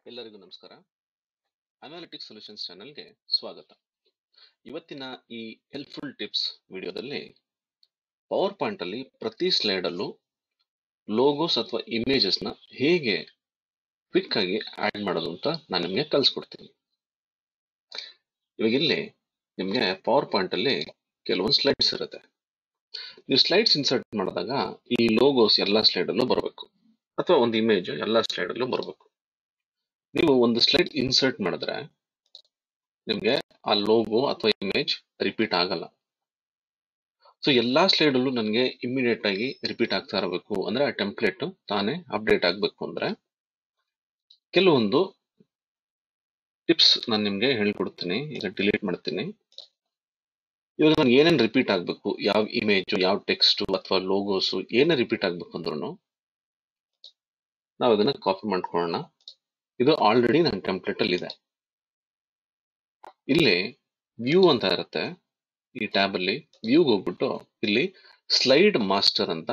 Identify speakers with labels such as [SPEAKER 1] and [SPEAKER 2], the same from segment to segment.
[SPEAKER 1] ಎಲ್ಲರಿಗೂ ನಮಸ್ಕಾರ. Analytics solutions ಚಾನೆಲ್ಗೆ ಸ್ವಾಗತ. ಇವತ್ತಿನ ಈ ಹೆಲ್ಪ್ಫುಲ್ ಟಿಪ್ಸ್ ವಿಡಿಯೋದಲ್ಲಿ ಪವರ್ ಪಾಯಿಂಟ್ ಅಲ್ಲಿ ಪ್ರತಿ ಸ್ಲೈಡ್ ಅಲ್ಲೂ ಲೋಗೋಸ್ ಅಥವಾ ಇಮೇಜಸ್ ನ ಹೇಗೆ ಕ್ವಿಕ್ ಆಗಿ ಆಡ್ ಮಾಡೋದು ಅಂತ ನಾನು ನಿಮಗೆ ಕಲಿಸ್ಕೊಡ್ತೀನಿ. ಇವಾಗ ಇಲ್ಲಿ ನಿಮಗೆ ಪವರ್ ಪಾಯಿಂಟ್ ಅಲ್ಲಿ ಕೆಲವೊಂದು ಸ್ಲೈಡ್ಸ್ ಇರುತ್ತೆ. ನೀವು ಸ್ಲೈಡ್ಸ್ ಇನ್ಸರ್ಟ್ ಮಾಡಿದಾಗ ಈ ಲೋಗೋಸ್ ಎಲ್ಲಾ ಸ್ಲೈಡ್ ಅಲ್ಲೂ ಬರಬೇಕು ಅಥವಾ ಒಂದು ಇಮೇಜ್ ಎಲ್ಲಾ ಸ್ಲೈಡ್ ಅಲ್ಲೂ ಬರಬೇಕು. ನೀವು ಒಂದು ಸ್ಲೈಡ್ ಇನ್ಸರ್ಟ್ ಮಾಡಿದ್ರೆ ನಿಮ್ಗೆ ಆ ಲೋಗೋ ಅಥವಾ ಇಮೇಜ್ ರಿಪೀಟ್ ಆಗಲ್ಲ. ಸೊ ಎಲ್ಲಾ ಸ್ಲೈಡ್ ಅಲ್ಲೂ ನನಗೆ ಇಮಿಡಿಯೇಟ್ ಆಗಿ ರಿಪೀಟ್ ಆಗ್ತಾ ಇರಬೇಕು ಅಂದ್ರೆ ಆ ಟೆಂಪ್ಲೇಟ್ ತಾನೇ ಅಪ್ಡೇಟ್ ಆಗಬೇಕು ಅಂದ್ರೆ ಕೆಲವೊಂದು ಟಿಪ್ಸ್ ನಾನು ನಿಮ್ಗೆ ಹೇಳ್ಕೊಡ್ತೀನಿ. ಈಗ ಡಿಲೀಟ್ ಮಾಡ್ತೀನಿ. ಇವಾಗ ನನಗೆ ಏನೇನು ರಿಪೀಟ್ ಆಗಬೇಕು, ಯಾವ ಇಮೇಜ್, ಯಾವ ಟೆಕ್ಸ್ಟ್ ಅಥವಾ ಲೋಗೋಸ್ ಏನೇ ರಿಪೀಟ್ ಆಗ್ಬೇಕು ಅಂದ್ರೂ ನಾವು ಅದನ್ನ ಕಾಪಿ ಮಾಡ್ಕೊಳ್ಳೋಣ. ಇದು ಆಲ್ರೆಡಿ ನನ್ನ ಟೆಂಪ್ಲೇಟ್ ಅಲ್ಲಿ ಇದೆ. ಇಲ್ಲಿ ವ್ಯೂ ಅಂತ ಇರುತ್ತೆ. ಈ ಟ್ಯಾಬ್ ಅಲ್ಲಿ ವ್ಯೂಗೆ ಹೋಗ್ಬಿಟ್ಟು ಇಲ್ಲಿ ಸ್ಲೈಡ್ ಮಾಸ್ಟರ್ ಅಂತ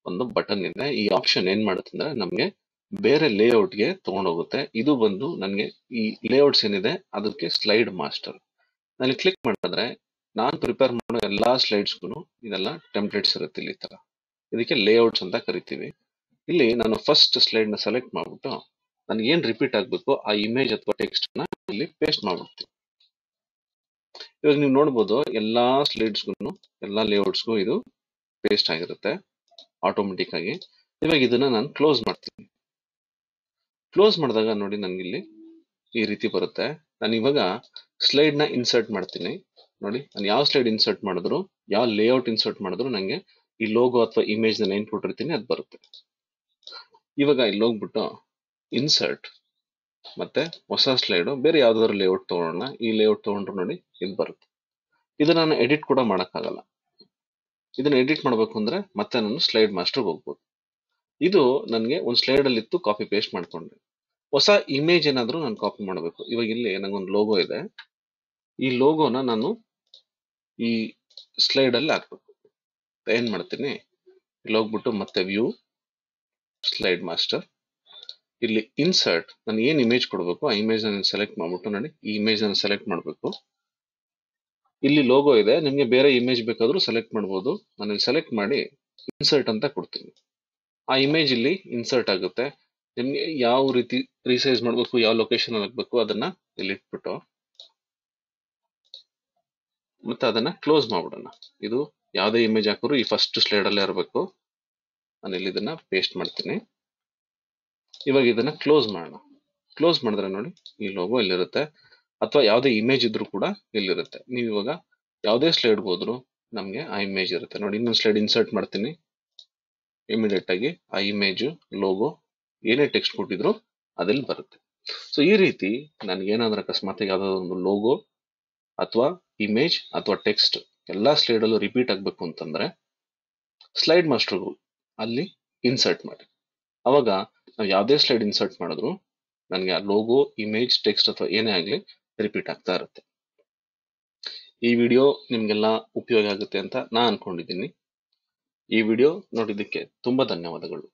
[SPEAKER 1] ಒಂದು ಬಟನ್ ಇದೆ. ಈ ಆಪ್ಷನ್ ಏನ್ ಮಾಡುತ್ತೆ ಅಂದ್ರೆ ನಮ್ಗೆ ಬೇರೆ ಲೇಔಟ್ ಗೆ ತಗೊಂಡೋಗುತ್ತೆ. ಇದು ಬಂದು ನನಗೆ ಈ ಲೇಔಟ್ಸ್ ಏನಿದೆ ಅದಕ್ಕೆ ಸ್ಲೈಡ್ ಮಾಸ್ಟರ್. ನಾನು ಕ್ಲಿಕ್ ಮಾಡಿದ್ರೆ ನಾನು ಪ್ರಿಪೇರ್ ಮಾಡೋ ಎಲ್ಲಾ ಸ್ಲೈಡ್ಸ್ಗೂ ಇದೆಲ್ಲ ಟೆಂಪ್ಲೇಟ್ಸ್ ಇರುತ್ತೆ ಇಲ್ಲಿ ತರ. ಇದಕ್ಕೆ ಲೇಔಟ್ಸ್ ಅಂತ ಕರಿತೀವಿ. ಇಲ್ಲಿ ನಾನು ಫಸ್ಟ್ ಸ್ಲೈಡ್ ನ ಸೆಲೆಕ್ಟ್ ಮಾಡ್ಬಿಟ್ಟು ನನಗೆ ಏನ್ ರಿಪೀಟ್ ಆಗ್ಬೇಕು ಆ ಇಮೇಜ್ ಅಥವಾ ಟೆಕ್ಸ್ಟ್ ನ ಇಲ್ಲಿ ಪೇಸ್ಟ್ ಮಾಡ್ಬಿಡ್ತೀನಿ. ಇವಾಗ ನೀವು ನೋಡ್ಬೋದು ಎಲ್ಲಾ ಸ್ಲೈಡ್ಸ್ಗೂ ಎಲ್ಲಾ ಲೇಔಟ್ಸ್ಗೂ ಇದು ಪೇಸ್ಟ್ ಆಗಿರುತ್ತೆ ಆಟೋಮೆಟಿಕ್ ಆಗಿ. ಇವಾಗ ಇದನ್ನ ನಾನು ಕ್ಲೋಸ್ ಮಾಡ್ತೀನಿ. ಕ್ಲೋಸ್ ಮಾಡಿದಾಗ ನೋಡಿ ನನಗೆ ಇಲ್ಲಿ ಈ ರೀತಿ ಬರುತ್ತೆ. ನಾನು ಇವಾಗ ಸ್ಲೈಡ್ ನ ಇನ್ಸರ್ಟ್ ಮಾಡ್ತೀನಿ. ನೋಡಿ ನಾನು ಯಾವ ಸ್ಲೈಡ್ ಇನ್ಸರ್ಟ್ ಮಾಡಿದ್ರು, ಯಾವ ಲೇಔಟ್ ಇನ್ಸರ್ಟ್ ಮಾಡಿದ್ರು ನಂಗೆ ಈ ಲೋಗೋ ಅಥವಾ ಇಮೇಜ್ ನ ಏನ್ ಕೊಟ್ಟಿರ್ತೀನಿ ಅದು ಬರುತ್ತೆ. ಇವಾಗ ಇಲ್ಲಿ ಹೋಗ್ಬಿಟ್ಟು ಇನ್ಸರ್ಟ್ ಮತ್ತೆ ಹೊಸ ಸ್ಲೈಡ್ ಬೇರೆ ಯಾವ್ದಾದ್ರು ಲೇಔಟ್ ತಗೊಳ್ಳೋಣ. ಈ ಲೇಔಟ್ ತಗೊಂಡ್ರು ನೋಡಿ ಇದು ಬರುತ್ತೆ. ಇದು ನಾನು ಎಡಿಟ್ ಕೂಡ ಮಾಡಕ್ಕಾಗಲ್ಲ. ಇದನ್ನ ಎಡಿಟ್ ಮಾಡ್ಬೇಕು ಅಂದ್ರೆ ಮತ್ತೆ ನಾನು ಸ್ಲೈಡ್ ಮಾಸ್ಟರ್ ಹೋಗ್ಬೋದು. ಇದು ನನಗೆ ಒಂದು ಸ್ಲೈಡ್ ಅಲ್ಲಿ ಇತ್ತು, ಕಾಪಿ ಪೇಸ್ಟ್ ಮಾಡ್ಕೊಂಡೆ. ಹೊಸ ಇಮೇಜ್ ಏನಾದ್ರೂ ನಾನು ಕಾಪಿ ಮಾಡಬೇಕು. ಇವಾಗ ಇಲ್ಲಿ ನಂಗೊಂದು ಲೋಗೋ ಇದೆ. ಈ ಲೋಗೋನ ನಾನು ಈ ಸ್ಲೈಡ್ ಅಲ್ಲಿ ಹಾಕ್ಬೇಕು. ಏನ್ ಮಾಡ್ತೀನಿ, ಇಲ್ಲಿ ಹೋಗ್ಬಿಟ್ಟು ಮತ್ತೆ ವ್ಯೂ, ಸ್ಲೈಡ್ ಮಾಸ್ಟರ್, ಇಲ್ಲಿ ಇನ್ಸರ್ಟ್, ನಾನು ಏನ್ ಇಮೇಜ್ ಕೊಡ್ಬೇಕು ಆ ಇಮೇಜ್ ನಾನು ಸೆಲೆಕ್ಟ್ ಮಾಡ್ಬಿಟ್ಟು ನೋಡಿ ಈ ಇಮೇಜ್ ನಾನು ಸೆಲೆಕ್ಟ್ ಮಾಡ್ಬೇಕು. ಇಲ್ಲಿ ಲೋಗೋ ಇದೆ, ನಿಮ್ಗೆ ಬೇರೆ ಇಮೇಜ್ ಬೇಕಾದ್ರೂ ಸೆಲೆಕ್ಟ್ ಮಾಡ್ಬೋದು. ನಾನು ಇಲ್ಲಿ ಸೆಲೆಕ್ಟ್ ಮಾಡಿ ಇನ್ಸರ್ಟ್ ಅಂತ ಕೊಡ್ತೀನಿ. ಆ ಇಮೇಜ್ ಇಲ್ಲಿ ಇನ್ಸರ್ಟ್ ಆಗುತ್ತೆ. ನಿಮ್ಗೆ ಯಾವ ರೀತಿ ರಿಸೈಸ್ ಮಾಡ್ಬೇಕು, ಯಾವ ಲೊಕೇಶನ್ ಅಲ್ಲಿ ಹಾಕ್ಬೇಕು ಅದನ್ನ ಇಲ್ಲಿ ಇಟ್ಬಿಟ್ಟು ಮತ್ತೆ ಅದನ್ನ ಕ್ಲೋಸ್ ಮಾಡ್ಬಿಡೋಣ. ಇದು ಯಾವ್ದೇ ಇಮೇಜ್ ಹಾಕಿದ್ರು ಈ ಫಸ್ಟ್ ಸ್ಲೈಡ್ ಅಲ್ಲೇ ಇರಬೇಕು. ನಾನು ಇಲ್ಲಿ ಇದನ್ನ ಪೇಸ್ಟ್ ಮಾಡ್ತೀನಿ. ಇವಾಗ ಇದನ್ನ ಕ್ಲೋಸ್ ಮಾಡೋಣ. ಕ್ಲೋಸ್ ಮಾಡಿದ್ರೆ ನೋಡಿ ಈ ಲೋಗೋ ಇಲ್ಲಿರುತ್ತೆ, ಅಥವಾ ಯಾವುದೇ ಇಮೇಜ್ ಇದ್ರೂ ಕೂಡ ಇಲ್ಲಿರುತ್ತೆ. ನೀವು ಇವಾಗ ಯಾವುದೇ ಸ್ಲೈಡ್ ಹೋದ್ರು ನಮ್ಗೆ ಆ ಇಮೇಜ್ ಇರುತ್ತೆ. ನೋಡಿ ಇನ್ನೊಂದು ಸ್ಲೈಡ್ ಇನ್ಸರ್ಟ್ ಮಾಡ್ತೀನಿ. ಇಮಿಡಿಯೇಟ್ ಆಗಿ ಆ ಇಮೇಜ್, ಲೋಗೋ ಏನೇ ಟೆಕ್ಸ್ಟ್ ಕೊಟ್ಟಿದ್ರು ಅದಲ್ಲಿ ಬರುತ್ತೆ. ಸೊ ಈ ರೀತಿ ನನಗೇನಾದ್ರೂ ಅಕಸ್ಮಾತ್ ಯಾವ್ದಾದ್ರು ಒಂದು ಲೋಗೋ ಅಥವಾ ಇಮೇಜ್ ಅಥವಾ ಟೆಕ್ಸ್ಟ್ ಎಲ್ಲಾ ಸ್ಲೈಡ್ ಅಲ್ಲೂ ರಿಪೀಟ್ ಆಗ್ಬೇಕು ಅಂತಂದ್ರೆ ಸ್ಲೈಡ್ ಮಾಸ್ಟರ್ ಅಲ್ಲಿ ಇನ್ಸರ್ಟ್ ಮಾಡಿ. ಅವಾಗ ನಾವು ಯಾವುದೇ ಸ್ಲೈಡ್ ಇನ್ಸರ್ಟ್ ಮಾಡಿದ್ರು ನನಗೆ ಆ ಲೋಗೋ, ಇಮೇಜ್, ಟೆಕ್ಸ್ಟ್ ಅಥವಾ ಏನೇ ಆಗ್ಲಿ ರಿಪೀಟ್ ಆಗ್ತಾ ಇರುತ್ತೆ. ಈ ವಿಡಿಯೋ ನಿಮ್ಗೆಲ್ಲ ಉಪಯೋಗ ಆಗುತ್ತೆ ಅಂತ ನಾನು ಅನ್ಕೊಂಡಿದ್ದೀನಿ. ಈ ವಿಡಿಯೋ ನೋಡಿದ್ದಕ್ಕೆ ತುಂಬಾ ಧನ್ಯವಾದಗಳು.